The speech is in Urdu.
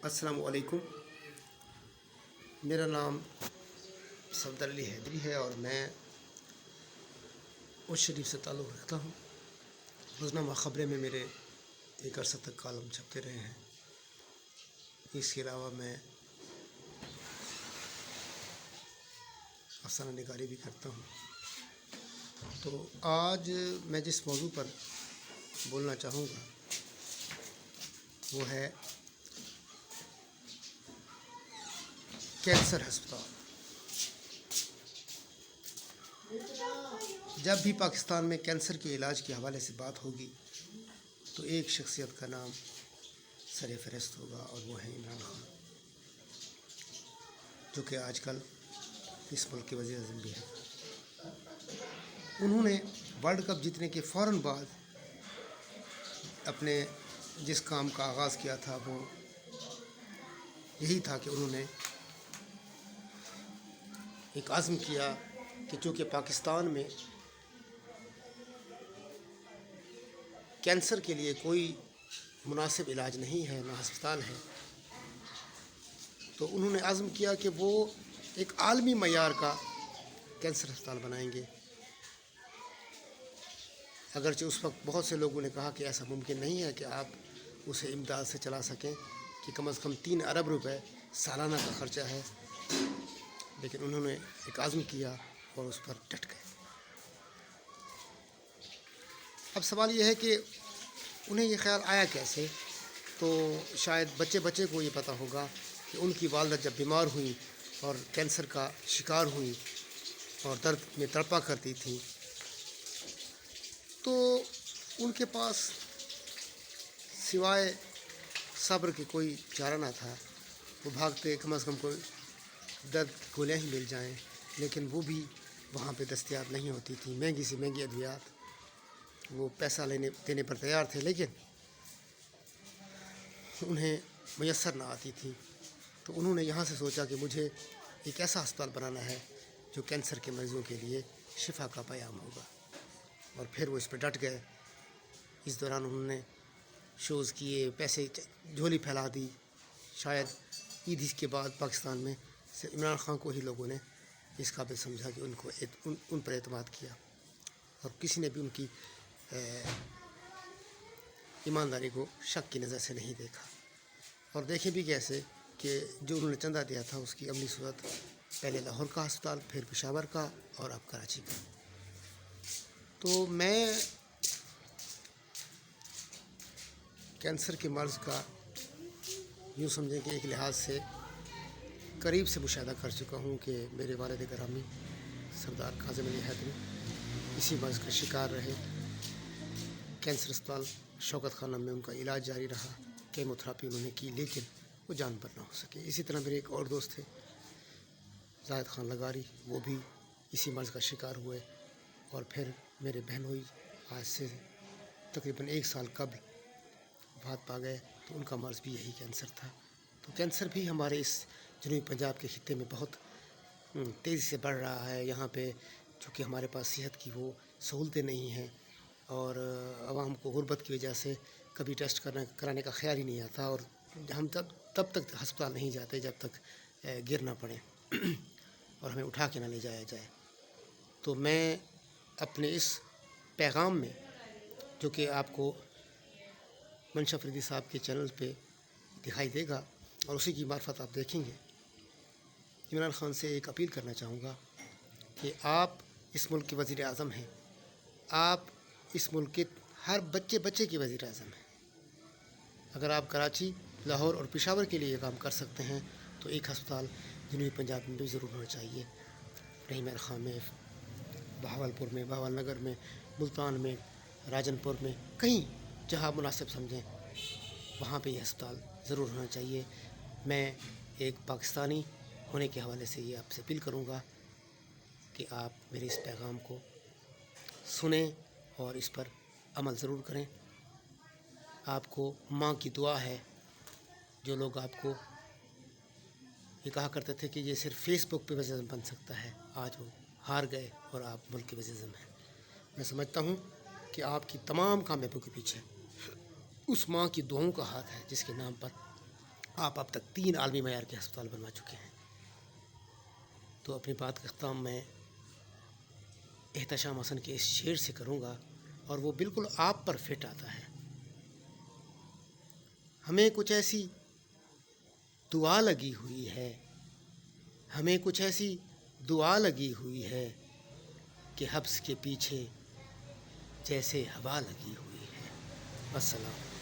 السلام علیکم۔ میرا نام صفدر علی حیدری ہے اور میں اس شریف سے تعلق رکھتا ہوں۔ روزنامہ خبریں میں میرے ایک عرصہ تک کالم چھپتے رہے ہیں۔ اس کے علاوہ میں افسانہ نگاری بھی کرتا ہوں۔ تو آج میں جس موضوع پر بولنا چاہوں گا وہ ہے کینسر ہسپتال۔ جب بھی پاکستان میں کینسر کے علاج کے حوالے سے بات ہوگی تو ایک شخصیت کا نام سر فہرست ہوگا اور وہ ہے عمران خان، جو کہ آج کل اس ملک کے وزیر اعظم بھی ہیں۔ انہوں نے ورلڈ کپ جیتنے کے فوراً بعد اپنے جس کام کا آغاز کیا تھا وہ یہی تھا کہ انہوں نے ایک عزم کیا کہ چونکہ پاکستان میں کینسر کے لیے کوئی مناسب علاج نہیں ہے، نہ ہسپتال ہے، تو انہوں نے عزم کیا کہ وہ ایک عالمی معیار کا کینسر ہسپتال بنائیں گے۔ اگرچہ اس وقت بہت سے لوگوں نے کہا کہ ایسا ممکن نہیں ہے کہ آپ اسے امداد سے چلا سکیں، کہ کم از کم 3 ارب روپے سالانہ کا خرچہ ہے، لیکن انہوں نے ایک عزم کیا اور اس پر ڈٹ گئے۔ اب سوال یہ ہے کہ انہیں یہ خیال آیا کیسے؟ تو شاید بچے کو یہ پتہ ہوگا کہ ان کی والدہ جب بیمار ہوئیں اور کینسر کا شکار ہوئیں اور درد میں تڑپا کرتی تھیں تو ان کے پاس سوائے صبر کے کوئی چارہ نہ تھا۔ وہ بھاگتے کم از کم کوئی درد کی گولیاں ہی مل جائیں، لیکن وہ بھی وہاں پہ دستیاب نہیں ہوتی تھیں۔ مہنگی سے مہنگی ادویات وہ پیسہ دینے پر تیار تھے، لیکن انہیں میسر نہ آتی تھی۔ تو انہوں نے یہاں سے سوچا کہ مجھے ایک ایسا ہسپتال بنانا ہے جو کینسر کے مریضوں کے لیے شفا کا پیام ہوگا، اور پھر وہ اس پہ ڈٹ گئے۔ اس دوران انہوں نے شوز کیے، پیسے جھولی پھیلا دی۔ شاید عید کے بعد پاکستان میں صرف عمران خان کو ہی لوگوں نے اس قابل سمجھا کہ ان پر اعتماد کیا، اور کسی نے بھی ان کی ایمانداری کو شک کی نظر سے نہیں دیکھا۔ اور دیکھیں بھی کیسے کہ جو انہوں نے چندہ دیا تھا اس کی عملی صورت پہلے لاہور کا ہسپتال، پھر پشاور کا اور اب کراچی کا۔ تو میں کینسر کے مرض کا یوں سمجھیں کہ ایک لحاظ سے قریب سے مشاہدہ کر چکا ہوں کہ میرے والد گرامی سردار کاظم علی حیدری اسی مرض کا شکار رہے۔ کینسر ہسپتال شوکت خانہ میں ان کا علاج جاری رہا، کیموتھراپی انہوں نے کی، لیکن وہ جان پر نہ ہو سکے۔ اسی طرح میرے ایک اور دوست تھے زاہد خان لغاری، وہ بھی اسی مرض کا شکار ہوئے، اور پھر میرے بہنوئی آج سے تقریباً 1 سال قبل وفات پا گئے، تو ان کا مرض بھی یہی کینسر تھا۔ تو کینسر بھی ہمارے اس جنوبی پنجاب کے خطے میں بہت تیزی سے بڑھ رہا ہے۔ یہاں پہ چونکہ ہمارے پاس صحت کی وہ سہولتیں نہیں ہیں، اور عوام کو غربت کی وجہ سے کبھی ٹیسٹ کرانے کا خیال ہی نہیں آتا، اور ہم تب تک ہسپتال نہیں جاتے جب تک گر نہ پڑیں اور ہمیں اٹھا کے نہ لے جایا جائے۔ تو میں اپنے اس پیغام میں، جو کہ آپ کو منشا فریدی صاحب کے چینل پہ دکھائی دے گا اور اسی کی معرفت آپ دیکھیں گے، عمران خان سے ایک اپیل کرنا چاہوں گا کہ آپ اس ملک کے وزیر اعظم ہیں، آپ اس ملک کے ہر بچے کے وزیر اعظم ہیں۔ اگر آپ کراچی، لاہور اور پشاور کے لیے یہ کام کر سکتے ہیں تو ایک ہسپتال جنوبی پنجاب میں بھی ضرور ہونا چاہیے۔ رحیم خان میں، بہاولپور میں، بہاول نگر میں، ملتان میں، راجن پور میں، کہیں جہاں مناسب سمجھیں وہاں پہ یہ ہسپتال ضرور ہونا چاہیے۔ میں ایک پاکستانی ہونے کے حوالے سے یہ آپ سے اپیل کروں گا کہ آپ میرے اس پیغام کو سنیں اور اس پر عمل ضرور کریں۔ آپ کو ماں کی دعا ہے۔ جو لوگ آپ کو یہ کہا کرتے تھے کہ یہ صرف فیس بک پہ وزیر اعظم بن سکتا ہے، آج وہ ہار گئے اور آپ ملک کے وزیر اعظم ہیں۔ میں سمجھتا ہوں کہ آپ کی تمام کامیابیوں کے پیچھے اس ماں کی دعاؤں کا ہاتھ ہے جس کے نام پر آپ اب تک 3 عالمی معیار کے ہسپتال بنوا چکے ہیں. تو اپنی بات کا اختتام میں احتشام حسن کے اس شعر سے کروں گا، اور وہ بالکل آپ پر فٹ آتا ہے. ہمیں کچھ ایسی دعا لگی ہوئی ہے، ہمیں کچھ ایسی دعا لگی ہوئی ہے کہ حبس کے پیچھے جیسے ہوا لگی ہوئی ہے. والسلام.